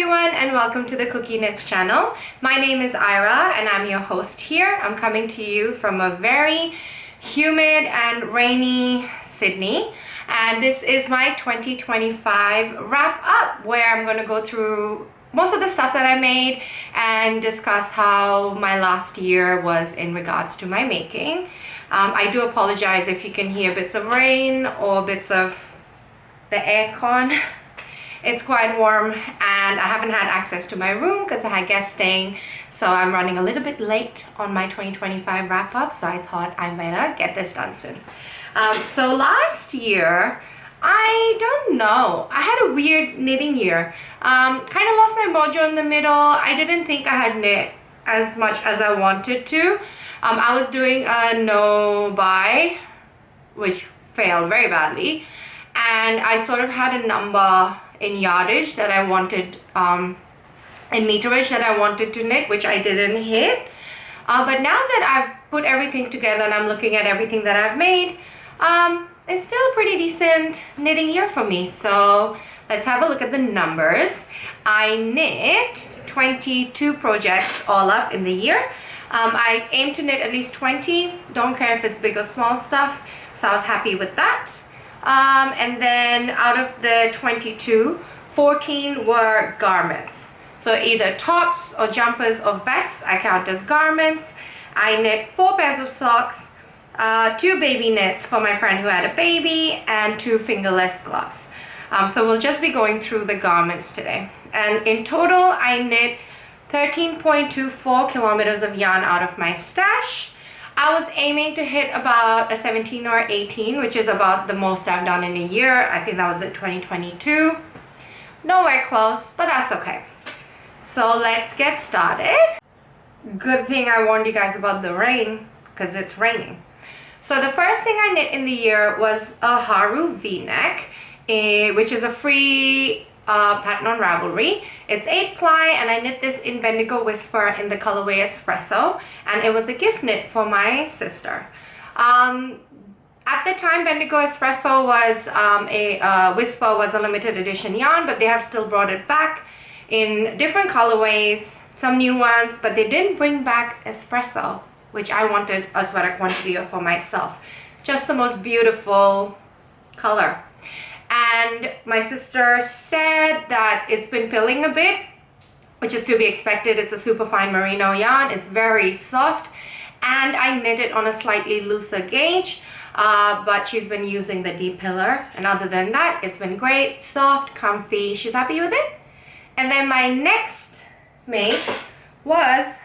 everyone and welcome to the Cookie Knits channel. My name is Ira and I'm your host here. I'm coming to you from a very humid and rainy Sydney, and this is my 2025 wrap up where I'm going to go through most of the stuff that I made and discuss how my last year was in regards to my making. I do apologize if you can hear bits of rain or bits of the aircon. It's quite warm and I haven't had access to my room because I had guests staying, so I'm running a little bit late on my 2025 wrap up, so I thought I better get this done soon. So last year, I don't know, I had a weird knitting year. Kind of lost my mojo in the middle. I didn't think I had knit as much as I wanted to. I was doing a no buy, which failed very badly, and I sort of had a number in yardage that I wanted, in meterage that I wanted to knit, which I didn't hit. But now that I've put everything together and I'm looking at everything that I've made, it's still a pretty decent knitting year for me. So let's have a look at the numbers. I knit 22 projects all up in the year. I aim to knit at least 20. Don't care if it's big or small stuff. So I was happy with that. And then out of the 22, 14 were garments. So either tops or jumpers or vests I count as garments. I knit 4 pairs of socks, 2 baby knits for my friend who had a baby, and 2 fingerless gloves. So we'll just be going through the garments today. And in total, I knit 13.24 kilometers of yarn out of my stash. I was aiming to hit about a 17 or 18, which is about the most I've done in a year. I think that was in 2022. Nowhere close, but that's okay. So let's get started. Good thing I warned you guys about the rain, because it's raining. So the first thing I knit in the year was a Haru v-neck, which is a free pattern on Ravelry. It's 8 ply and I knit this in BWM Whisper in the colorway Espresso, and it was a gift knit for my sister. At the time, BWM Espresso was Whisper was a limited edition yarn, but they have still brought it back in different colorways, some new ones, but they didn't bring back Espresso, which I wanted a sweater quantity of for myself. Just the most beautiful color. And my sister said that it's been pilling a bit, which is to be expected. It's a super fine merino yarn. It's very soft, and I knit it on a slightly looser gauge, but she's been using the deep pillar, and other than that, it's been great, soft, comfy. She's happy with it. And then my next make was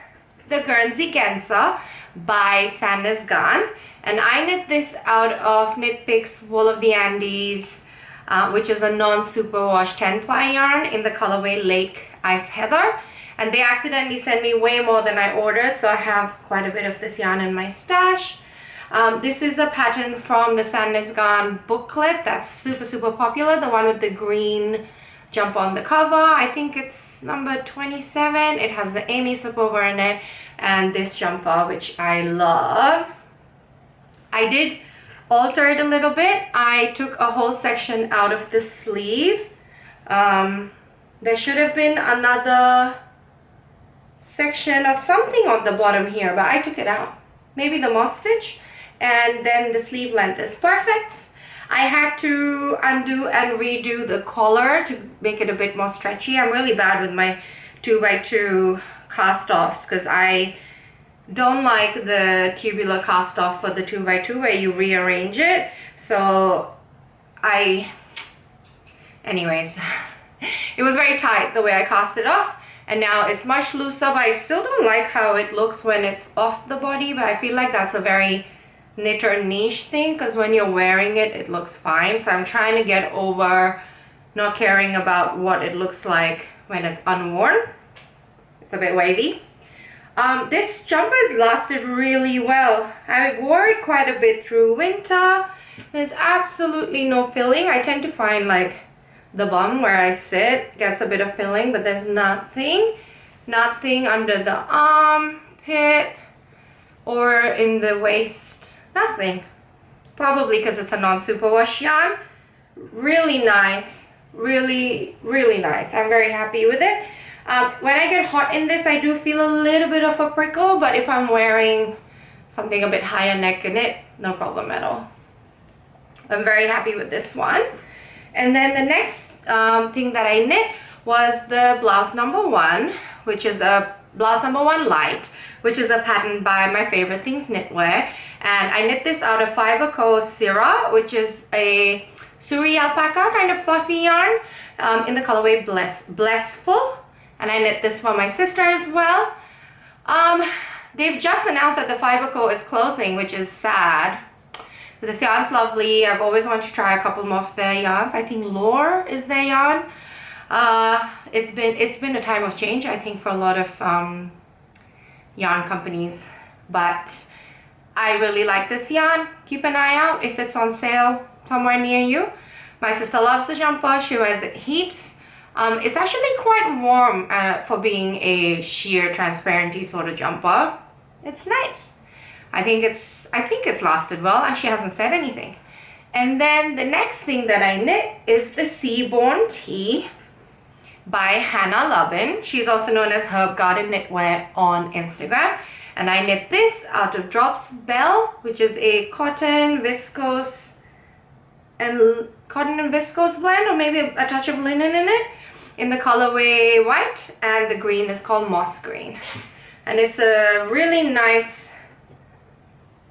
the Guernsey Genser by Sandnes Garn, and I knit this out of Knit Picks Wool of the Andes, which is a non-superwash 10 ply yarn in the colorway Lake Ice Heather, and they accidentally sent me way more than I ordered, so I have quite a bit of this yarn in my stash. This is a pattern from the Sandnes Garn booklet that's super popular, the one with the green jump on the cover. I think it's number 27. It has the Amy slip over in it and this jumper, which I love. I did alter it a little bit. I took a whole section out of the sleeve. There should have been another section of something on the bottom here, but I took it out. Maybe the moss stitch, and then the sleeve length is perfect. I had to undo and redo the collar to make it a bit more stretchy. I'm really bad with my 2x2 cast offs because I don't like the tubular cast off for the 2x2 where you rearrange it. So anyways, it was very tight the way I cast it off, and now it's much looser, but I still don't like how it looks when it's off the body, but I feel like that's a very knitter niche thing, because when you're wearing it, it looks fine. So I'm trying to get over not caring about what it looks like when it's unworn. It's a bit wavy. This jumper's lasted really well. I wore it quite a bit through winter. There's absolutely no pilling. I tend to find like the bum where I sit gets a bit of pilling, but there's nothing under the armpit or in the waist. Nothing. Probably because it's a non-superwash yarn. Really nice, Really, really nice. I'm very happy with it. When I get hot in this, I do feel a little bit of a prickle, but if I'm wearing something a bit higher neck in it, no problem at all. I'm very happy with this one. And then the next thing that I knit was the blouse number 1, which is a blouse number 1 light, which is a pattern by my favorite things knitwear. And I knit this out of Fibre Cirro, which is a Suri alpaca kind of fluffy yarn in the colorway Blessful. And I knit this for my sister as well. They've just announced that the Fibre is closing, which is sad. This yarn's lovely. I've always wanted to try a couple more of their yarns. I think Lore is their yarn. It's been a time of change, I think, for a lot of yarn companies, but I really like this yarn. Keep an eye out if it's on sale somewhere near you. My sister loves the jumper. She wears it heaps. It's actually quite warm for being a sheer transparency sort of jumper. It's nice. I think it's lasted well, and she hasn't said anything. And then the next thing that I knit is the Seaborn tee by Hanna Lubben. She's also known as Herb Garden Knitwear on Instagram. And I knit this out of Drops Belle, which is a cotton, viscose and blend, or maybe a touch of linen in it, in the colorway white, and the green is called moss green. And it's a really nice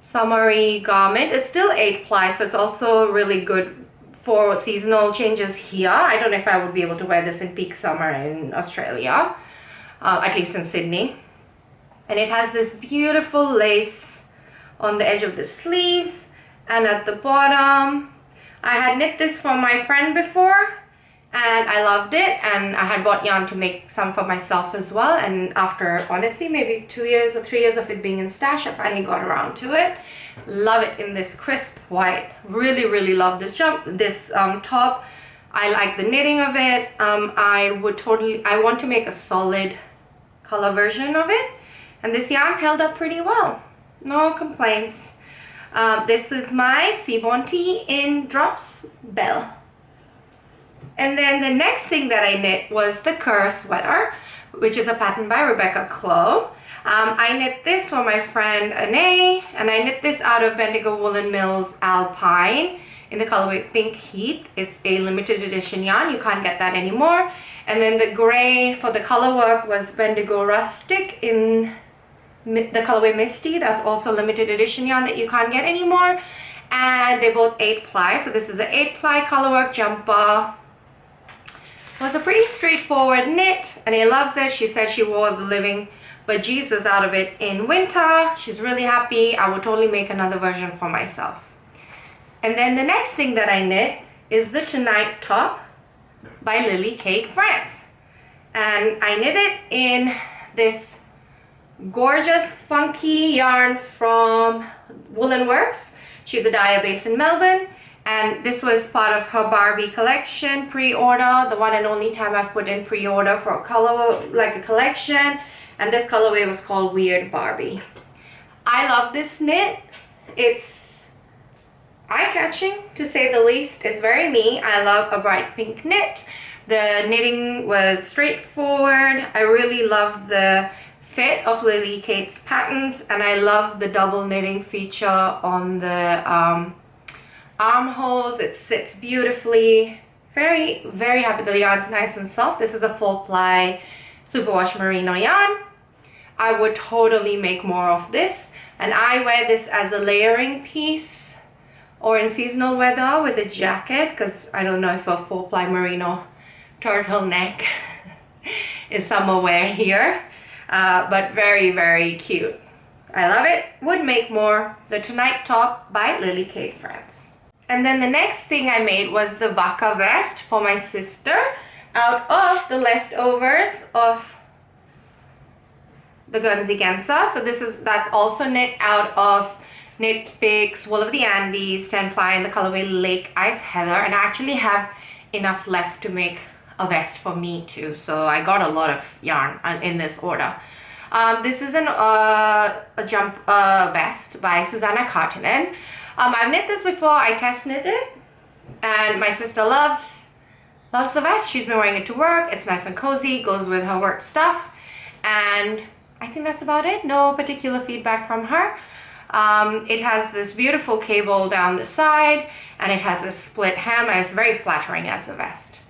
summery garment. It's still 8-ply, so it's also really good for seasonal changes here. I don't know if I would be able to wear this in peak summer in Australia, at least in Sydney. And it has this beautiful lace on the edge of the sleeves and at the bottom. I had knit this for my friend before and I loved it, and I had bought yarn to make some for myself as well, and after honestly maybe 2 years or 3 years of it being in stash, I finally got around to it. Love it in this crisp white. Really love this top. I like the knitting of it. I want to make a solid color version of it, and this yarn's held up pretty well. No complaints. This is my Seaborn tee in Drops Belle. And then the next thing that I knit was the Kerr sweater, which is a pattern by Clow. I knit this for my friend Anne, and I knit this out of Bendigo Woolen Mills Alpine in the colorway Pink Heath. It's a limited edition yarn. You can't get that anymore. And then the gray for the color work was Bendigo Rustic in the colorway Misty. That's also limited edition yarn that you can't get anymore. And they're both 8-ply. So this is an 8-ply color work jumper. It was a pretty straightforward knit, and he loves it. She said she wore the living bejesus out of it in winter. She's really happy. I would totally make another version for myself. And then the next thing that I knit is the Tonight top by Lily Kate France. And I knit it in this gorgeous funky yarn from Woolen Works. She's a dyer based in Melbourne. And this was part of her Barbie collection pre-order, the one and only time I've put in pre-order for a color, like a collection. And this colorway was called Weird Barbie. I love this knit. It's eye-catching, to say the least. It's very me. I love a bright pink knit. The knitting was straightforward. I really love the fit of Lily Kate's patterns, and I love the double knitting feature on the armholes. It sits beautifully. Very happy. The yarn's nice and soft. This is a 4-ply Superwash Merino yarn. I would totally make more of this, and I wear this as a layering piece or in seasonal weather with a jacket, because I don't know if a 4-ply Merino turtleneck is summer wear here, but very cute. I love it. Would make more. The Tonight top by Lily Kate France. And then the next thing I made was the Vakka vest for my sister out of the leftovers of the Guernsey Genser. So that's also knit out of Knit Picks Wool of the Andes 10-ply in the colorway Lake Ice Heather, and I actually have enough left to make a vest for me too. So I got a lot of yarn in this order. This is a jump vest by Susanna Kaartinen. I've knit this before. I test knit it, and my sister loves loves the vest. She's been wearing it to work. It's nice and cozy, goes with her work stuff. And I think that's about it. No particular feedback from her. It has this beautiful cable down the side, and it has a split hem, and it's very flattering as a vest.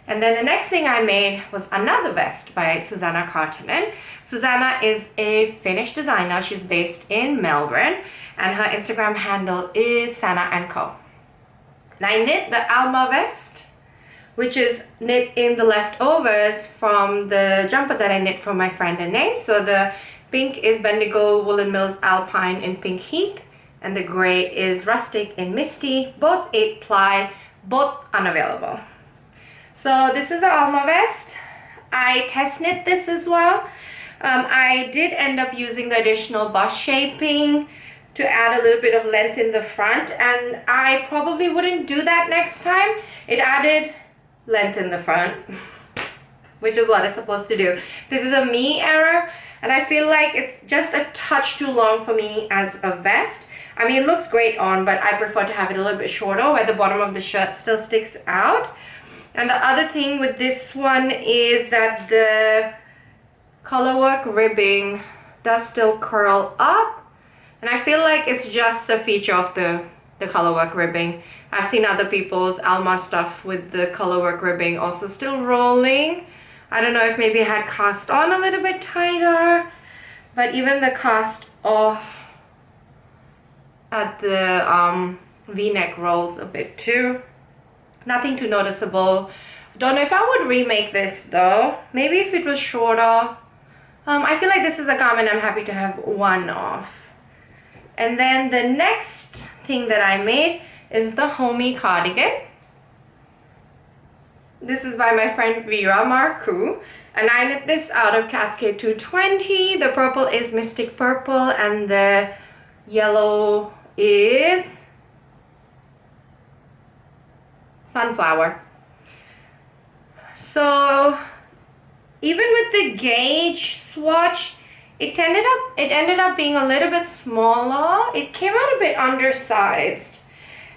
And then the next thing I made was another vest by Susanna Kaartinen. Susanna is a Finnish designer. She's based in Melbourne, and her Instagram handle is Sanna & Co. And I knit the Alma vest, which is knit in the leftovers from the jumper that I knit for my friend Ine. So the pink is Bendigo Woolen Mills Alpine in pink Heath, and the gray is Rustic in Misty, both 8 ply, both unavailable. So this is the Alma vest. I test knit this as well. I did end up using the additional bust shaping to add a little bit of length in the front, and I probably wouldn't do that next time. It added length in the front, which is what it's supposed to do. This is a me error, and I feel like it's just a touch too long for me as a vest. I mean, it looks great on, but I prefer to have it a little bit shorter where the bottom of the shirt still sticks out. And the other thing with this one is that the colorwork ribbing does still curl up, and I feel like it's just a feature of the colorwork ribbing. I've seen other people's Alma stuff with the colorwork ribbing also still rolling. I don't know if maybe it had cast on a little bit tighter, but even the cast off at the V-neck rolls a bit too. Nothing too noticeable. Don't know if I would remake this though. Maybe if it was shorter. I feel like this is a garment I'm happy to have one off. And then the next thing that I made is the homey cardigan. This is by my friend Vera Marcoux, and I knit this out of Cascade 220. The purple is Mystic Purple, and the yellow is Sunflower. So even with the gauge swatch, it ended up being a little bit smaller. It came out a bit undersized,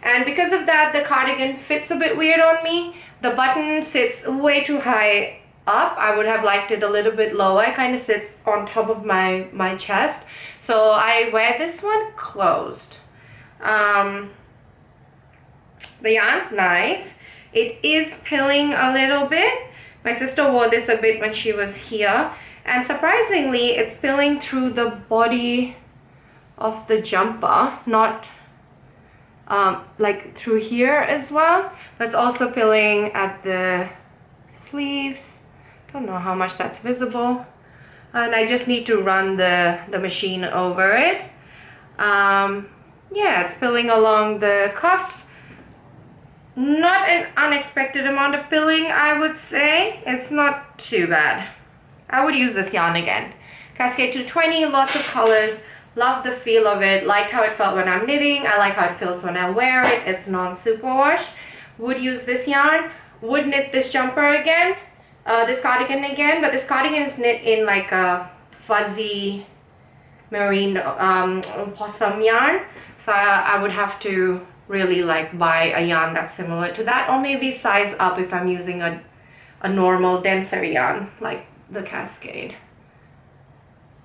and because of that, the cardigan fits a bit weird on me. The button sits way too high up. I would have liked it a little bit lower. It kind of sits on top of my chest, so I wear this one closed. The yarn's nice. It is pilling a little bit. My sister wore this a bit when she was here, and surprisingly it's pilling through the body of the jumper, not like through here as well. But it's also pilling at the sleeves. Don't know how much that's visible, and I just need to run the machine over it. Yeah, it's pilling along the cuffs. Not an unexpected amount of pilling, I would say. It's not too bad. I would use this yarn again. Cascade 220, lots of colors. Love the feel of it. Liked how it felt when I'm knitting. I like how it feels when I wear it. It's non-superwash. Would use this yarn. Would knit this jumper again. This cardigan again. But this cardigan is knit in like a fuzzy merino possum yarn. So I would have to really like buy a yarn that's similar to that, or maybe size up if I'm using a normal denser yarn like the Cascade.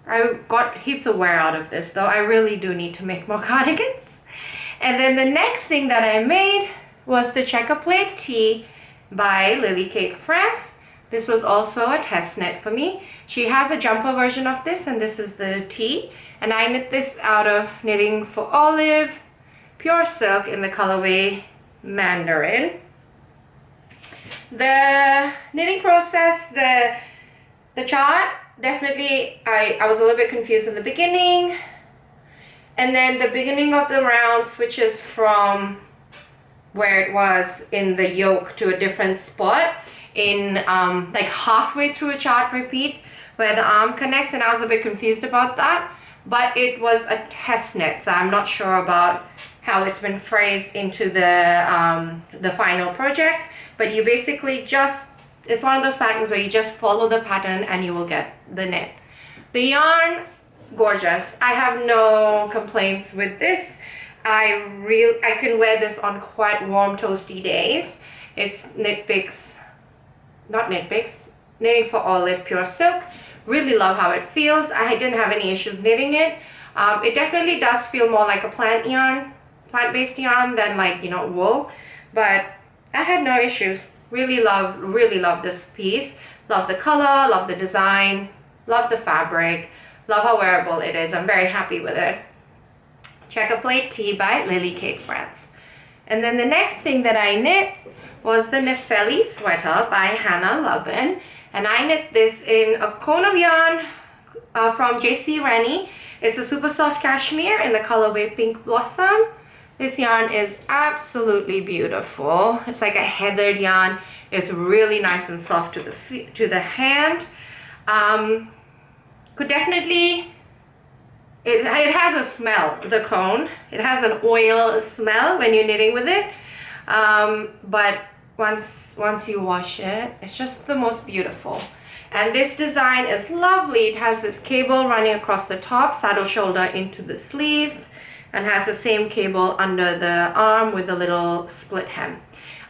I got heaps of wear out of this though. I really do need to make more cardigans. And then the next thing that I made was the Checker Plate Tee by Lily Kate France. This was also a test knit for me. She has a jumper version of this, and this is the tee, and I knit this out of Knitting for Olive pure silk in the colorway Mandarin. The knitting process, the chart, definitely I was a little bit confused in the beginning, and then the beginning of the round switches from where it was in the yoke to a different spot in like halfway through a chart repeat where the arm connects, and I was a bit confused about that, but it was a test knit, so I'm not sure about how it's been phrased into the final project. But you basically just, it's one of those patterns where you just follow the pattern and you will get the knit. The yarn, gorgeous. I have no complaints with this. I can wear this on quite warm toasty days. It's Knit Picks not knit picks, knitting for Olive pure silk. Really love how it feels. I didn't have any issues knitting it. It definitely does feel more like a plant-based yarn than like, you know, wool, but I had no issues. Really love this piece. Love the color, love the design, love the fabric, love how wearable it is. I'm very happy with it. Checker Plate Tee by Lily Kate France. And then the next thing that I knit was the Nefelli sweater by Hanna Lubben. And I knit this in a cone of yarn from JC Rennie. It's a super soft cashmere in the colorway Pink Blossom. This yarn is absolutely beautiful. It's like a heathered yarn. It's really nice and soft to the hand. Could definitely, it has a smell, the cone. It has an oil smell when you're knitting with it. But once you wash it, it's just the most beautiful. And this design is lovely. It has this cable running across the top, saddle shoulder into the sleeves, and has the same cable under the arm with a little split hem.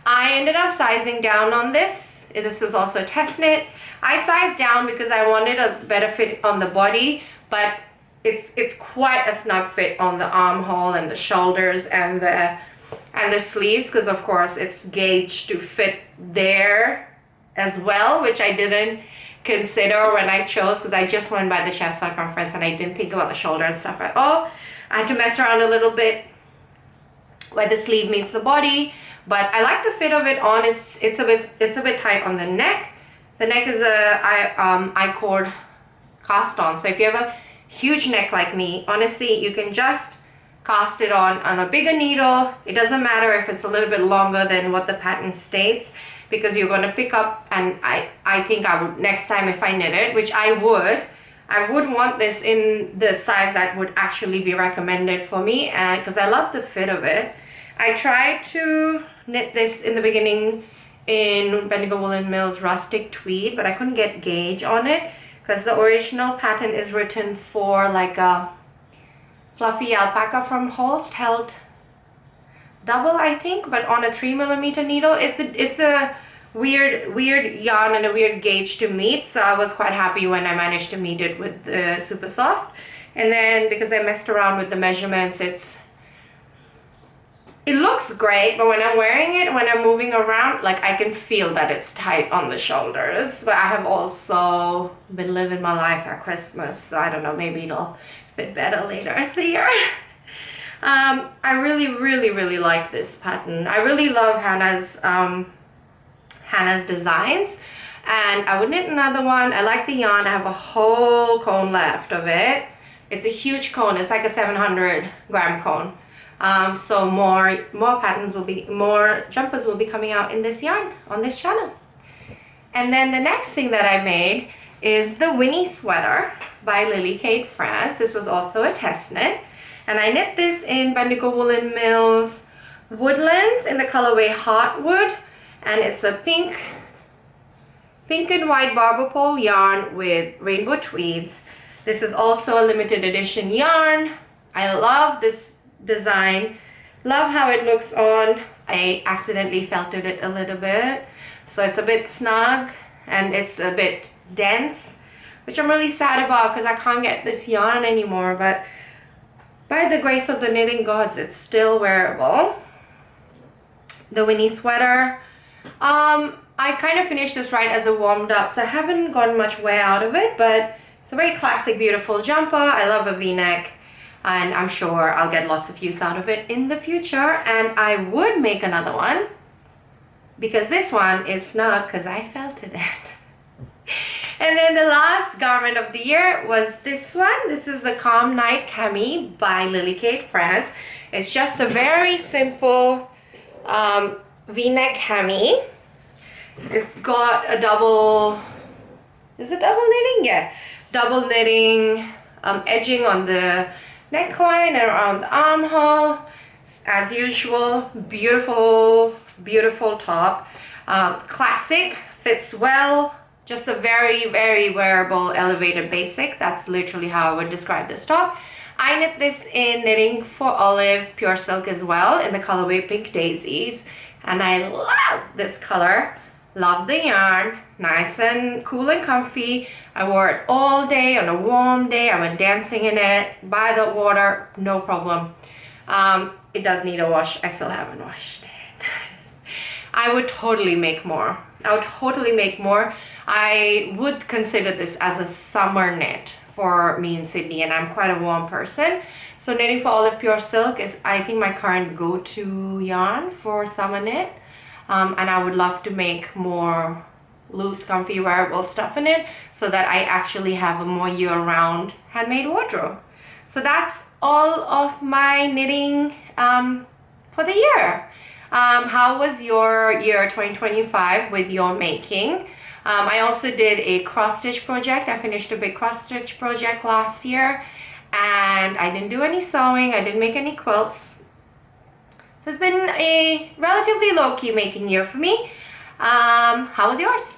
I ended up sizing down on this. This was also a test knit. I sized down because I wanted a better fit on the body, but it's quite a snug fit on the armhole and the shoulders and the sleeves, because of course it's gauged to fit there as well, which I didn't consider when I chose, because I just went by the chest circumference and I didn't think about the shoulder and stuff at all. I had to mess around a little bit where the sleeve meets the body, but I like the fit of it on. It's a bit tight on the neck. The neck is a I-cord cast on, so if you have a huge neck like me, honestly, you can just cast it on a bigger needle. It doesn't matter if it's a little bit longer than what the pattern states, because you're going to pick up, and I think I would, next time if I knit it, which I would want this in the size that would actually be recommended for me, and because I love the fit of it. I tried to knit this in the beginning in Bendigo Woolen Mills Rustic Tweed, but I couldn't get gauge on it because the original pattern is written for like a fluffy alpaca from Holst, held double, I think, but on a 3mm needle. It's a weird yarn and a weird gauge to meet, so I was quite happy when I managed to meet it with the super soft. And then because I messed around with the measurements, it looks great, but when I'm wearing it, when I'm moving around, like I can feel that it's tight on the shoulders. But I have also been living my life at Christmas, so I don't know, maybe it'll fit better later in the year. I really like this pattern. I really love Hannah's designs, and I would knit another one. I like the yarn. I have a whole cone left of it. It's a huge cone. It's like a 700-gram cone. So more jumpers will be coming out in this yarn on this channel. And then the next thing that I made is the Winnie sweater by Lily Kate France. This was also a test knit, and I knit this in Bendigo Woolen Mills Woodlands in the colorway Heartwood, and it's a pink and white barber pole yarn with rainbow tweeds. This is also a limited edition yarn. I love this design, love how it looks on. I accidentally felted it a little bit, so it's a bit snug and it's a bit dense, which I'm really sad about because I can't get this yarn anymore, but by the grace of the knitting gods, it's still wearable. The Winnie sweater, I kind of finished this right as it warmed up, so I haven't gotten much wear out of it, but it's a very classic, beautiful jumper. I love a v-neck, and I'm sure I'll get lots of use out of it in the future, and I would make another one because this one is snug because I felted it. And then the last garment of the year was this one. This is the Calm Night Cami by Lily Kate France. It's just a very simple v-neck cami. It's got a double, is it double knitting? Yeah, double knitting edging on the neckline and around the armhole. As usual, beautiful top. Classic, fits well. Just a very wearable elevated basic. That's literally how I would describe this top. I knit this in Knitting for Olive pure silk as well in the colorway Pink Daisies, and I love this color. Love the yarn, nice and cool and comfy. I wore it all day on a warm day. I went dancing in it by the water, no problem. It does need a wash. I still haven't washed it. I would totally make more. I would consider this as a summer knit for me in Sydney, and I'm quite a warm person. So knitting for Olive Pure Silk is, I think, my current go-to yarn for summer knit. And I would love to make more loose, comfy, wearable stuff in it so that I actually have a more year-round handmade wardrobe. So that's all of my knitting for the year. How was your year 2025 with your making? I also did a cross-stitch project. I finished a big cross-stitch project last year, and I didn't do any sewing. I didn't make any quilts. So it's been a relatively low-key making year for me. How was yours?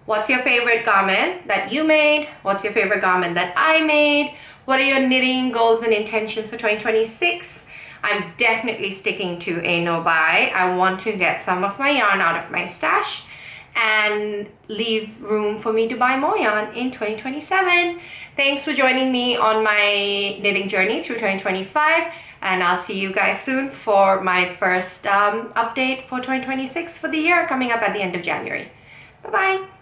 What's your favorite garment that you made? What's your favorite garment that I made? What are your knitting goals and intentions for 2026? I'm definitely sticking to a no-buy. I want to get some of my yarn out of my stash and leave room for me to buy more yarn in 2027. Thanks for joining me on my knitting journey through 2025, and I'll see you guys soon for my first update for 2026 for the year coming up at the end of January. Bye-bye.